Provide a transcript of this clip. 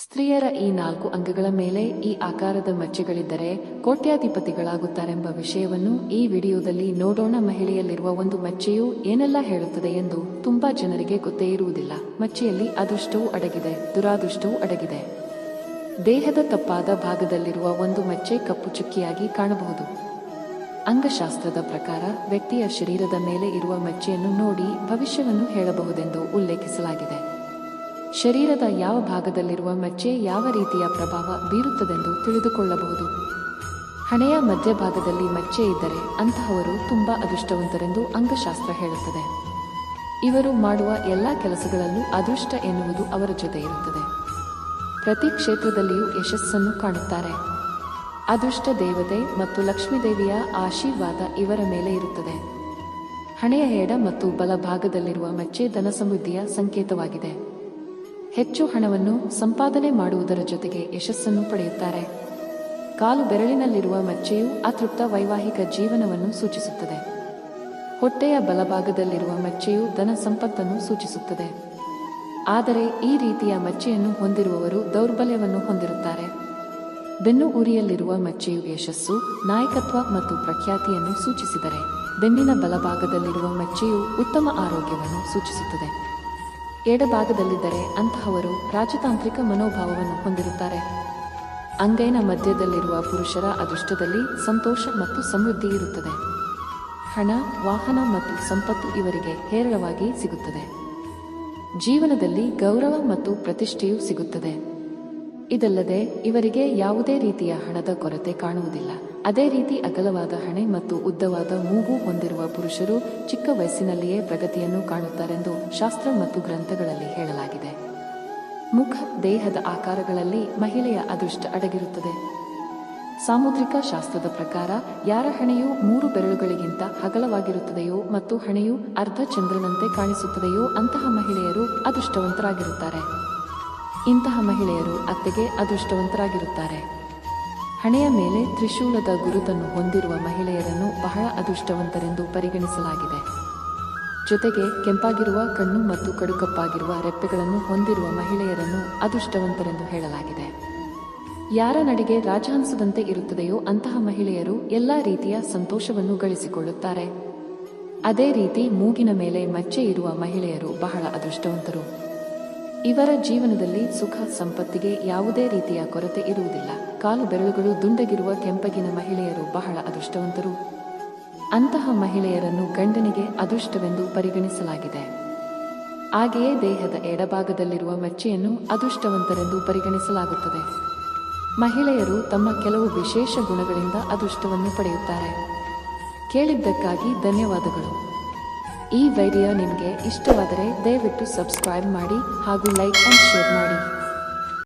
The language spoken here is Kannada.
ಸ್ತ್ರೀಯರ ಈ 4 ಅಂಗಗಳ ಮೇಲೆ ಈ ಆಕಾರದ ಮಚ್ಚೆಗಳಿದ್ದರೆ ಕೋಟ್ಯಾಧಿಪತಿಗಳಾಗುತ್ತಾರೆಂಬ ವಿಷಯವನ್ನು ಈ ವಿಡಿಯೋದಲ್ಲಿ ನೋಡೋಣ. ಮಹಿಳೆಯಲ್ಲಿರುವ ಒಂದು ಮಚ್ಚೆಯು ಏನೆಲ್ಲ ಹೇಳುತ್ತದೆ ಎಂದು ತುಂಬಾ ಜನರಿಗೆ ಗೊತ್ತೇ ಇರುವುದಿಲ್ಲ. ಮಚ್ಚೆಯಲ್ಲಿ ಅದೃಷ್ಟವೂ ಅಡಗಿದೆ, ದುರಾದೃಷ್ಟವೂ ಅಡಗಿದೆ. ದೇಹದ ತಪ್ಪಾದ ಭಾಗದಲ್ಲಿರುವ ಒಂದು ಮಚ್ಚೆ ಕಪ್ಪು ಚುಕ್ಕಿಯಾಗಿ ಕಾಣಬಹುದು. ಅಂಗಶಾಸ್ತ್ರದ ಪ್ರಕಾರ ವ್ಯಕ್ತಿಯ ಶರೀರದ ಮೇಲೆ ಇರುವ ಮಚ್ಚೆಯನ್ನು ನೋಡಿ ಭವಿಷ್ಯವನ್ನು ಹೇಳಬಹುದೆಂದು ಉಲ್ಲೇಖಿಸಲಾಗಿದೆ. ಶರೀರದ ಯಾವ ಭಾಗದಲ್ಲಿರುವ ಮಚ್ಚೆ ಯಾವ ರೀತಿಯ ಪ್ರಭಾವ ಬೀರುತ್ತದೆಂದು ತಿಳಿದುಕೊಳ್ಳಬಹುದು. ಹಣೆಯ ಮಧ್ಯಭಾಗದಲ್ಲಿ ಮಚ್ಚೆ ಇದ್ದರೆ ಅಂತಹವರು ತುಂಬಾ ಅದೃಷ್ಟವಂತರೆಂದು ಅಂಗಶಾಸ್ತ್ರ ಹೇಳುತ್ತದೆ. ಇವರು ಮಾಡುವ ಎಲ್ಲ ಕೆಲಸಗಳಲ್ಲೂ ಅದೃಷ್ಟ ಎನ್ನುವುದು ಅವರ ಜೊತೆ ಇರುತ್ತದೆ. ಪ್ರತಿ ಕ್ಷೇತ್ರದಲ್ಲಿಯೂ ಯಶಸ್ಸನ್ನು ಕಾಣುತ್ತಾರೆ. ಅದೃಷ್ಟ ದೇವತೆ ಮತ್ತು ಲಕ್ಷ್ಮೀದೇವಿಯ ಆಶೀರ್ವಾದ ಇವರ ಮೇಲೆ ಇರುತ್ತದೆ. ಹಣೆಯ ಎಡ ಮತ್ತು ಬಲಭಾಗದಲ್ಲಿರುವ ಮಚ್ಚೆ ಧನ ಸಮೃದ್ಧಿಯ ಸಂಕೇತವಾಗಿದೆ. ಹೆಚ್ಚು ಹಣವನ್ನು ಸಂಪಾದನೆ ಮಾಡುವುದರ ಜೊತೆಗೆ ಯಶಸ್ಸನ್ನು ಪಡೆಯುತ್ತಾರೆ. ಕಾಲು ಬೆರಳಿನಲ್ಲಿರುವ ಮಚ್ಚೆಯು ಅತೃಪ್ತ ವೈವಾಹಿಕ ಜೀವನವನ್ನು ಸೂಚಿಸುತ್ತದೆ. ಹೊಟ್ಟೆಯ ಬಲಭಾಗದಲ್ಲಿರುವ ಮಚ್ಚೆಯು ಧನ ಸಂಪತ್ತನ್ನು ಸೂಚಿಸುತ್ತದೆ. ಆದರೆ ಈ ರೀತಿಯ ಮಚ್ಚೆಯನ್ನು ಹೊಂದಿರುವವರು ದೌರ್ಬಲ್ಯವನ್ನು ಹೊಂದಿರುತ್ತಾರೆ. ಬೆನ್ನು ಉರಿಯಲ್ಲಿರುವ ಮಚ್ಚೆಯು ಯಶಸ್ಸು, ನಾಯಕತ್ವ ಮತ್ತು ಪ್ರಖ್ಯಾತಿಯನ್ನು ಸೂಚಿಸಿದರೆ, ಬೆನ್ನಿನ ಬಲಭಾಗದಲ್ಲಿರುವ ಮಚ್ಚೆಯು ಉತ್ತಮ ಆರೋಗ್ಯವನ್ನು ಸೂಚಿಸುತ್ತದೆ. ಎಡಭಾಗದಲ್ಲಿದ್ದರೆ ಅಂತಹವರು ರಾಜತಾಂತ್ರಿಕ ಮನೋಭಾವವನ್ನು ಹೊಂದಿರುತ್ತಾರೆ. ಅಂಗೈನ ಮಧ್ಯದಲ್ಲಿರುವ ಪುರುಷರ ಅದೃಷ್ಟದಲ್ಲಿ ಸಂತೋಷ ಮತ್ತು ಸಮೃದ್ಧಿ ಇರುತ್ತದೆ. ಹಣ, ವಾಹನ ಮತ್ತು ಸಂಪತ್ತು ಇವರಿಗೆ ಹೇರಳವಾಗಿ ಸಿಗುತ್ತದೆ. ಜೀವನದಲ್ಲಿ ಗೌರವ ಮತ್ತು ಪ್ರತಿಷ್ಠೆಯೂ ಸಿಗುತ್ತದೆ. ಇದಲ್ಲದೆ ಇವರಿಗೆ ಯಾವುದೇ ರೀತಿಯ ಹಣದ ಕೊರತೆ ಕಾಣುವುದಿಲ್ಲ. ಅದೇ ರೀತಿ ಅಗಲವಾದ ಹಣೆ ಮತ್ತು ಉದ್ದವಾದ ಮೂಗು ಹೊಂದಿರುವ ಪುರುಷರು ಚಿಕ್ಕ ವಯಸ್ಸಿನಲ್ಲಿಯೇ ಪ್ರಗತಿಯನ್ನು ಕಾಣುತ್ತಾರೆಂದು ಶಾಸ್ತ್ರ ಮತ್ತು ಗ್ರಂಥಗಳಲ್ಲಿ ಹೇಳಲಾಗಿದೆ. ಮುಖ, ದೇಹದ ಆಕಾರಗಳಲ್ಲಿ ಮಹಿಳೆಯ ಅದೃಷ್ಟ ಅಡಗಿರುತ್ತದೆ. ಸಾಮುದ್ರಿಕ ಶಾಸ್ತ್ರದ ಪ್ರಕಾರ ಯಾರ ಹಣೆಯು 3 ಬೆರಳುಗಳಿಗಿಂತ ಅಗಲವಾಗಿರುತ್ತದೆಯೋ ಮತ್ತು ಹಣೆಯು ಅರ್ಧ ಚಂದ್ರನಂತೆ ಕಾಣಿಸುತ್ತದೆಯೋ ಅಂತಹ ಮಹಿಳೆಯರು ಅದೃಷ್ಟವಂತರಾಗಿರುತ್ತಾರೆ. ಇಂತಹ ಮಹಿಳೆಯರು ಅತ್ತೆಗೆ ಅದೃಷ್ಟವಂತರಾಗಿರುತ್ತಾರೆ. ಹಣೆಯ ಮೇಲೆ ತ್ರಿಶೂಲದ ಗುರುತನ್ನು ಹೊಂದಿರುವ ಮಹಿಳೆಯರನ್ನು ಬಹಳ ಅದೃಷ್ಟವಂತರೆಂದು ಪರಿಗಣಿಸಲಾಗಿದೆ. ಜೊತೆಗೆ ಕೆಂಪಾಗಿರುವ ಕಣ್ಣು ಮತ್ತು ಕಡುಕಪ್ಪಾಗಿರುವ ರೆಪ್ಪೆಗಳನ್ನು ಹೊಂದಿರುವ ಮಹಿಳೆಯರನ್ನು ಅದೃಷ್ಟವಂತರೆಂದು ಹೇಳಲಾಗಿದೆ. ಯಾರ ನಡೆಗೆ ರಾಜಹಂಸದಂತೆ ಇರುತ್ತದೆಯೋ ಅಂತಹ ಮಹಿಳೆಯರು ಎಲ್ಲಾ ರೀತಿಯ ಸಂತೋಷವನ್ನು ಗಳಿಸಿಕೊಳ್ಳುತ್ತಾರೆ. ಅದೇ ರೀತಿ ಮೂಗಿನ ಮೇಲೆ ಮಚ್ಚೆ ಇರುವ ಮಹಿಳೆಯರು ಬಹಳ ಅದೃಷ್ಟವಂತರು. ಇವರ ಜೀವನದಲ್ಲಿ ಸುಖ ಸಂಪತ್ತಿಗೆ ಯಾವುದೇ ರೀತಿಯ ಕೊರತೆ ಇರುವುದಿಲ್ಲ. ಕಾಲು ಬೆರಳುಗಳು ದುಂಡಗಿರುವ ಕೆಂಪಗಿನ ಮಹಿಳೆಯರು ಬಹಳ ಅದೃಷ್ಟವಂತರು. ಅಂತಹ ಮಹಿಳೆಯರನ್ನು ಗಂಡನಿಗೆ ಅದೃಷ್ಟವೆಂದು ಪರಿಗಣಿಸಲಾಗಿದೆ. ಹಾಗೆಯೇ ದೇಹದ ಎಡಭಾಗದಲ್ಲಿರುವ ಮಚ್ಚೆಯನ್ನು ಅದೃಷ್ಟವಂತರೆಂದು ಪರಿಗಣಿಸಲಾಗುತ್ತದೆ. ಮಹಿಳೆಯರು ತಮ್ಮ ಕೆಲವು ವಿಶೇಷ ಗುಣಗಳಿಂದ ಅದೃಷ್ಟವನ್ನು ಪಡೆಯುತ್ತಾರೆ. ಕೇಳಿದ್ದಕ್ಕಾಗಿ ಧನ್ಯವಾದಗಳು. ಈ ವಿಡಿಯೋ ನಿಮಗೆ ಇಷ್ಟವಾದರೆ ದಯವಿಟ್ಟು ಸಬ್ಸ್ಕ್ರೈಬ್ ಮಾಡಿ ಹಾಗೂ ಲೈಕ್ ಅಂಡ್ ಶೇರ್ ಮಾಡಿ.